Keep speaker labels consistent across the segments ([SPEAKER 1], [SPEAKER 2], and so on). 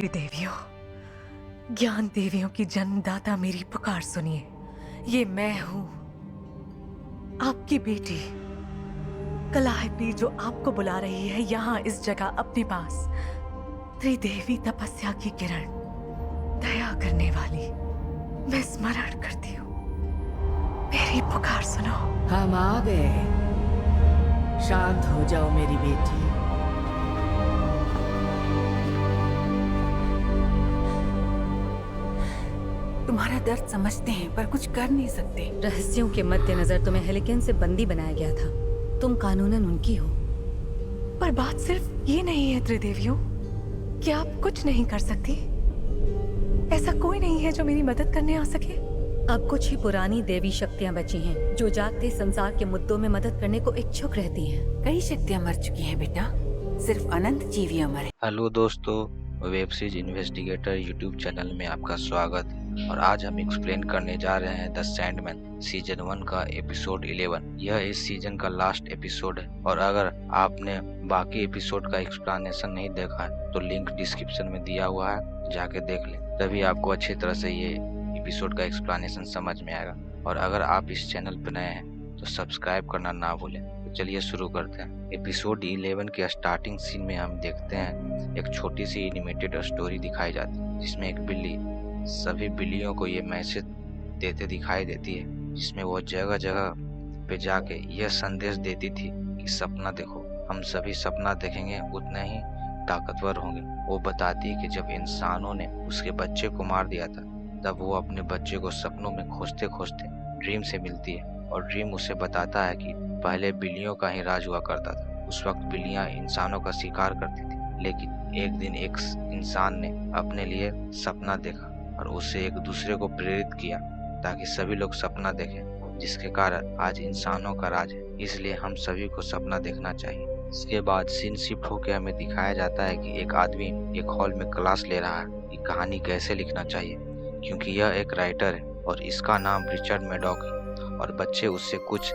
[SPEAKER 1] देवियों, ज्ञान देवियों की जन्मदाता, मेरी पुकार सुनिए। ये मैं हूं, आपकी बेटी कलाइपी, जो आपको बुला रही है यहाँ इस जगह अपने पास। त्रिदेवी तपस्या की किरण, दया करने वाली, मैं स्मरण करती हूँ, मेरी पुकार सुनो।
[SPEAKER 2] हम आ गए। शांत हो जाओ मेरी बेटी। तुम्हारा दर्द समझते हैं पर कुछ कर नहीं सकते।
[SPEAKER 3] रहस्यों के मद्देनजर तुम्हें हेलिकेन से बंदी बनाया गया था। तुम कानूनन उनकी हो।
[SPEAKER 1] पर बात सिर्फ ये नहीं है त्रिदेवियों कि आप कुछ नहीं कर सकती। ऐसा कोई नहीं है जो मेरी मदद करने आ सके।
[SPEAKER 3] अब कुछ ही पुरानी देवी शक्तियां बची हैं, जो जागते संसार के मुद्दों में मदद करने को इच्छुक रहती हैं।
[SPEAKER 2] कई शक्तियां मर चुकी हैं बेटा, सिर्फ अनंत जीवियां मरे।
[SPEAKER 4] हेलो दोस्तों, web series investigator YouTube channel में आपका स्वागत है। और आज हम एक्सप्लेन करने जा रहे हैं द सैंडमैन सीजन 1 का एपिसोड 11। यह इस सीजन का लास्ट एपिसोड है और अगर आपने बाकी एपिसोड का एक्सप्लेनेशन नहीं देखा है तो लिंक डिस्क्रिप्शन में दिया हुआ है, जाके देख लें, तभी आपको अच्छी तरह से ये एपिसोड का एक्सप्लेनेशन समझ में आएगा। और अगर आप इस चैनल पर नए हैं तो सब्सक्राइब करना ना भूलें। तो चलिए शुरू करते हैं। एपिसोड 11 के स्टार्टिंग सीन में हम देखते हैं एक छोटी सी एनिमेटेड स्टोरी दिखाई जाती है, जिसमें एक बिल्ली सभी बिल्लियों को ये मैसेज देते दिखाई देती है, जिसमें वो जगह जगह पे जाके यह संदेश देती थी कि सपना देखो, हम सभी सपना देखेंगे उतने ही ताकतवर होंगे। वो बताती है कि जब इंसानों ने उसके बच्चे को मार दिया था, तब वो अपने बच्चे को सपनों में खोजते खोजते ड्रीम से मिलती है और ड्रीम उसे बताता है कि पहले बिल्लियों का ही राज हुआ करता था। उस वक्त बिल्लियां इंसानों का शिकार करती थी, लेकिन एक दिन एक इंसान ने अपने लिए सपना देखा और उससे एक दूसरे को प्रेरित किया ताकि सभी लोग सपना देखें, जिसके कारण आज इंसानों का राज है। इसलिए हम सभी को सपना देखना चाहिए। इसके बाद सीन शिफ्ट होकर हमें दिखाया जाता है कि एक आदमी एक हॉल में क्लास ले रहा है कि कहानी कैसे लिखना चाहिए, क्योंकि यह एक राइटर है और इसका नाम रिचर्ड मैडॉक है। और बच्चे उससे कुछ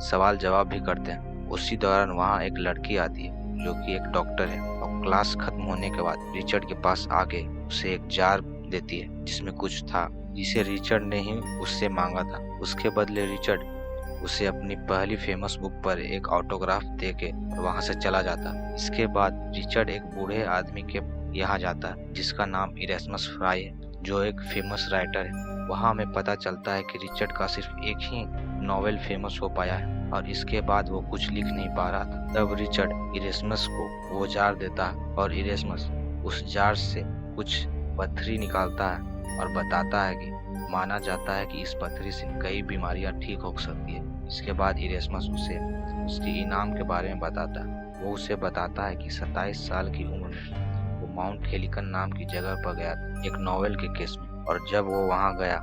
[SPEAKER 4] सवाल जवाब भी करते हैं। उसी दौरान वहाँ एक लड़की आती है जो कि एक डॉक्टर है और क्लास खत्म होने के बाद रिचर्ड के पास आके उसे एक जार देती है जिसमें कुछ था, जिसे रिचर्ड ने ही उससे मांगा था। उसके बदले रिचर्ड उसे अपनी पहली फेमस बुक पर एक ऑटोग्राफ देके वहाँ से चला जाता। इसके बाद रिचर्ड एक बूढ़े आदमी के यहाँ जाता है जिसका नाम इरेस्मस फ्राई है, जो एक फेमस राइटर है। वहाँ हमें पता चलता है कि रिचर्ड का सिर्फ एक ही नॉवेल फेमस हो पाया है और इसके बाद वो कुछ लिख नहीं पा रहा था। तब रिचर्ड इरेस्मस को वो जार देता है और इरेस्मस उस जार से कुछ पत्थरी निकालता है और बताता है कि माना जाता है कि इस पत्थरी से कई बीमारियां ठीक हो सकती है। इसके बाद इरेस्मस उसे उसके इनाम के बारे में बताता है। वो उसे बताता है कि 27 साल की उम्र में वो माउंट हेलिकन नाम की जगह पर गया था एक नॉवेल के केस में, और जब वो वहाँ गया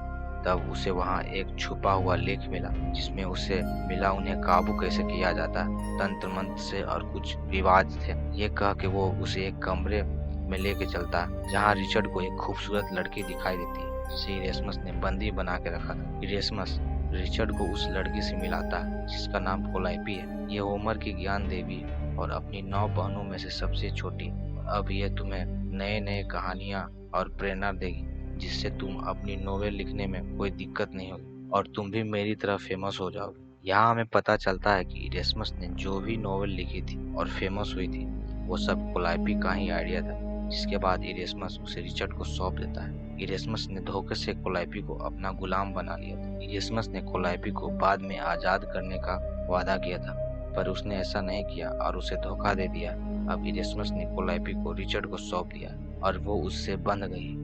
[SPEAKER 4] तब उसे वहाँ एक छुपा हुआ लेख मिला जिसमें उसे मिला उन्हें काबू कैसे किया जाता है तंत्र मंत्र से, और कुछ रिवाज थे। ये कह के वो उसे एक कमरे में लेके चलता है जहाँ रिचर्ड को एक खूबसूरत लड़की दिखाई देती है जिसे इरेस्मस ने बंदी बना के रखा था। इरेस्मस रिचर्ड को उस लड़की से मिलाता है जिसका नाम कोलाइपी है। ये होमर की ज्ञान देवी और अपनी 9 बहनों में से सबसे छोटी। अब ये तुम्हें नए नए कहानियाँ और प्रेरणा देगी जिससे तुम अपनी नोवेल लिखने में कोई दिक्कत नहीं होगी और तुम भी मेरी तरह फेमस हो जाओगे। यहाँ हमें पता चलता है कि इरेस्मस ने जो भी नोवेल लिखी थी और फेमस हुई थी वो सब कोलाइपी का ही आइडिया था। जिसके बाद इरेस्मस उसे रिचर्ड को सौंप देता है। इरेस्मस ने धोखे से कोलाइपी को अपना गुलाम बना लिया था। इरेस्मस ने कोलाइपी को बाद में आजाद करने का वादा किया था, पर उसने ऐसा नहीं किया और उसे धोखा दे दिया। अब इरेस्मस ने कोलाइपी को रिचर्ड को सौंप दिया और वो उससे बंध गई,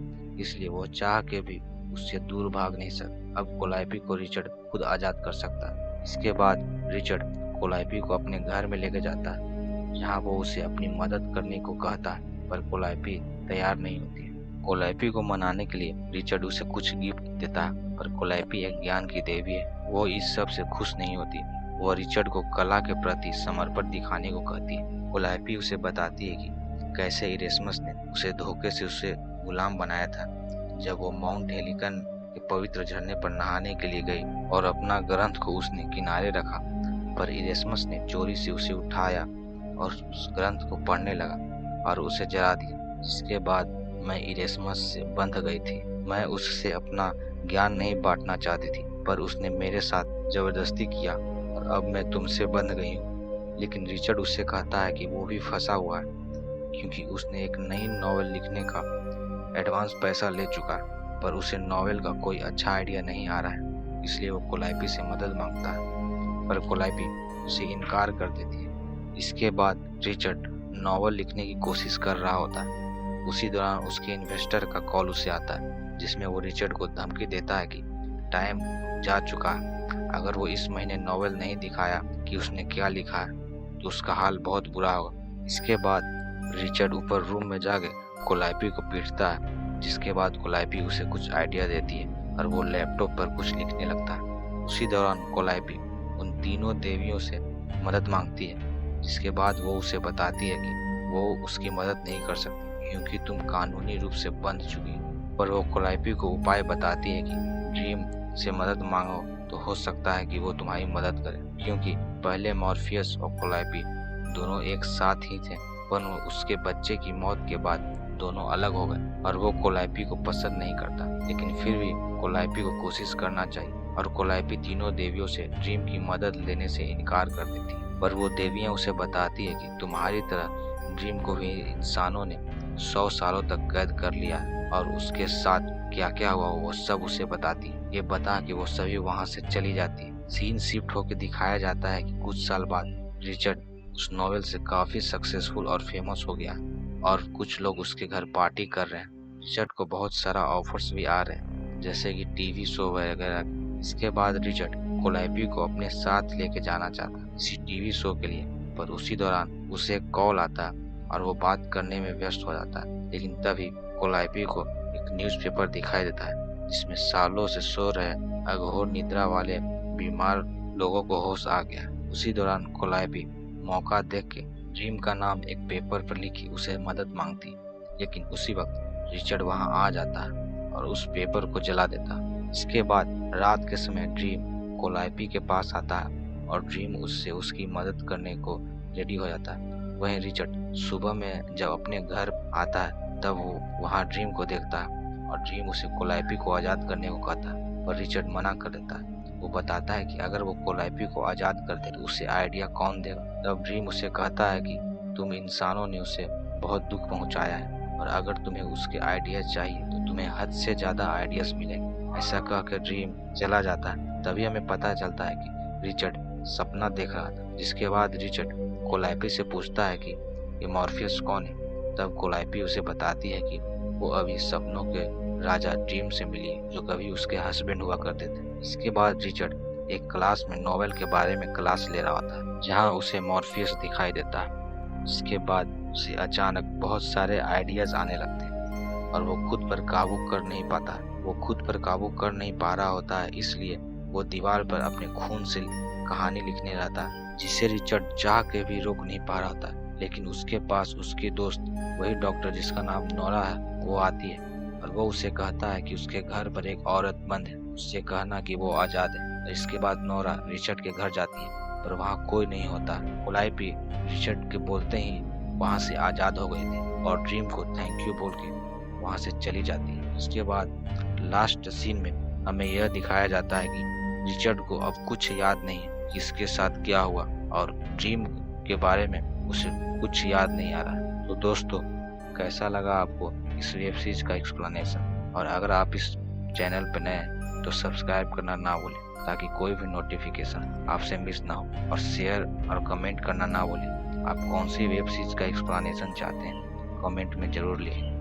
[SPEAKER 4] इसलिए वो चाह के भी उससे दूर भाग नहीं सकता। अब कोलाइपी को रिचर्ड खुद आजाद कर सकता है। इसके बाद रिचर्ड कोलाइपी को अपने घर में लेके जाता है जहाँ वो उसे अपनी मदद करने को कहता है, पर कोलाइपी तैयार नहीं होती है। कोलाइपी को मनाने के लिए रिचर्ड उसे कुछ गिफ्ट देता है, पर कोलाइपी एक ज्ञान की देवी है, वो इस सब से खुश नहीं होती। वो रिचर्ड को कला के प्रति समर्पण दिखाने को कहती है। कोलाइपी उसे बताती है कि कैसे इरेस्मस ने उसे धोखे से उसे गुलाम बनाया था जब वो माउंट हेलिकन के पवित्र झरने पर नहाने के लिए गई और अपना ग्रंथ को उसने किनारे रखा, पर इरेस्मस ने चोरी से उसे उठाया और उस ग्रंथ को पढ़ने लगा और उसे जला दिया। जिसके बाद मैं इरेस्मस से बंध गई थी। मैं उससे अपना ज्ञान नहीं बांटना चाहती थी, पर उसने मेरे साथ जबरदस्ती किया और अब मैं तुमसे बंध गई हूँ। लेकिन रिचर्ड उससे कहता है कि वो भी फंसा हुआ है, क्योंकि उसने एक नई नॉवेल लिखने का एडवांस पैसा ले चुका है, पर उसे नॉवेल का कोई अच्छा आइडिया नहीं आ रहा है। इसलिए वो कोलाइपी से मदद मांगता है, पर कोलाइपी उसे इनकार कर देती है। इसके बाद रिचर्ड नॉवेल लिखने की कोशिश कर रहा होता है। उसी दौरान उसके इन्वेस्टर का कॉल उसे आता है, जिसमें वो रिचर्ड को धमकी देता है कि टाइम जा चुका है। अगर वो इस महीने नॉवेल नहीं दिखाया कि उसने क्या लिखा है तो उसका हाल बहुत बुरा होगा। इसके बाद रिचर्ड ऊपर रूम में जाके कोलाइपी को पीटता है, जिसके बाद कोलाइपी उसे कुछ आइडिया देती है और वो लैपटॉप पर कुछ लिखने लगता है। उसी दौरान कोलाइपी उन तीनों देवियों से मदद मांगती है, जिसके बाद वो उसे बताती है कि वो उसकी मदद नहीं कर सकती क्योंकि तुम कानूनी रूप से बंध चुकी हो। पर वो कोलाइपी को उपाय बताती है कि ड्रीम से मदद मांगो तो हो सकता है कि वो तुम्हारी मदद करे, क्योंकि पहले मॉर्फियस और कोलाइपी दोनों एक साथ ही थे, पर उसके बच्चे की मौत के बाद दोनों अलग हो गए और वो कोलाइपी को पसंद नहीं करता। लेकिन फिर भी कोलाइपी को कोशिश करना चाहिए और कोलाइपी तीनों देवियों से ड्रीम की मदद लेने से इनकार कर देती है। पर वो देवियां उसे बताती है कि तुम्हारी तरह ड्रीम को भी इंसानों ने 100 सालों तक कैद कर लिया है और उसके साथ क्या क्या हुआ वो सब उसे बताती है। ये बता कि वो सभी वहाँ से चली जाती है। सीन शिफ्ट होकर दिखाया जाता है कि कुछ साल बाद रिचर्ड उस नॉवेल से काफी सक्सेसफुल और फेमस हो गया और कुछ लोग उसके घर पार्टी कर रहे हैं। रिचर्ड को बहुत सारा ऑफर्स भी आ रहे हैं, जैसे कि टीवी शो वगैरह। इसके बाद रिचर्ड कोलाइपी को अपने साथ लेके जाना चाहता है इसी टीवी शो के लिए, पर उसी दौरान उसे एक कॉल आता है और वो बात करने में व्यस्त हो जाता है। लेकिन तभी कोलाइपी को एक न्यूज़पेपर दिखाई देता है, जिसमें सालों से सो रहे अघोर निद्रा वाले बीमार लोगों को होश आ गया। उसी दौरान कोलाइपी मौका देख के ड्रीम का नाम एक पेपर पर लिखी उसे मदद मांगती, लेकिन उसी वक्त रिचर्ड वहां आ जाता है और उस पेपर को जला देता है। इसके बाद रात के समय ड्रीम कोलाइपी के पास आता है और ड्रीम उससे उसकी मदद करने को रेडी हो जाता है। वहीं रिचर्ड सुबह में जब अपने घर आता है तब वो वहाँ ड्रीम को देखता है और ड्रीम उसे कोलाइपी को आज़ाद करने को कहता है, पर रिचर्ड मना कर देता है। वो बताता है कि अगर वो कोलाइपी को आज़ाद कर दे तो उसे आइडिया कौन देगा। तब ड्रीम उसे कहता है कि तुम इंसानों ने उसे बहुत दुख पहुंचाया है और अगर तुम्हें उसके आइडियाज चाहिए तो तुम्हें हद से ज़्यादा आइडियाज मिलेंगे। ऐसा कहकर ड्रीम चला जाता है। तभी हमें पता चलता है कि रिचर्ड सपना देख रहा था। जिसके बाद रिचर्ड कोलाइपी से पूछता है कि ये मॉर्फियस कौन है। तब कोलाइपी उसे बताती है कि वो अभी सपनों के राजा ड्रीम से मिली है, जो कभी उसके हस्बैंड हुआ करते थे। इसके बाद रिचर्ड एक क्लास में नॉवेल के बारे में क्लास ले रहा होता है, जहाँ उसे मॉर्फियस दिखाई देता है। इसके बाद उसे अचानक बहुत सारे आइडियाज आने लगते हैं और वो खुद पर काबू कर नहीं पाता। वो खुद पर काबू कर नहीं पा रहा होता है, इसलिए वो दीवार पर अपने खून से कहानी लिखने रहता है, जिसे रिचर्ड चाह के भी रोक नहीं पा रहा होता। लेकिन उसके पास उसकी दोस्त, वही डॉक्टर जिसका नाम नोरा है, वो आती है और वो उसे कहता है कि उसके घर पर एक औरत बंद है, उससे कहना कि वो आज़ाद है। इसके बाद नोरा रिचर्ड के घर जाती है, पर वहाँ कोई नहीं होता। कोलाइपी रिचर्ड के बोलते ही वहाँ से आज़ाद हो गई थी और ड्रीम को थैंक यू बोल के वहाँ से चली जाती है। उसके बाद लास्ट सीन में हमें यह दिखाया जाता है कि रिचर्ड को अब कुछ याद नहीं है कि इसके साथ क्या हुआ और ड्रीम के बारे में उसे कुछ याद नहीं आ रहा। तो दोस्तों, कैसा लगा आपको इस वेब सीरीज का एक्सप्लेनेशन? और अगर आप इस चैनल पर नए हैं तो सब्सक्राइब करना ना भूलें, ताकि कोई भी नोटिफिकेशन आपसे मिस ना हो। और शेयर और कमेंट करना ना भूलें। आप कौन सी वेब सीरीज का एक्सप्लेनेशन चाहते हैं, कमेंट में जरूर लिखें।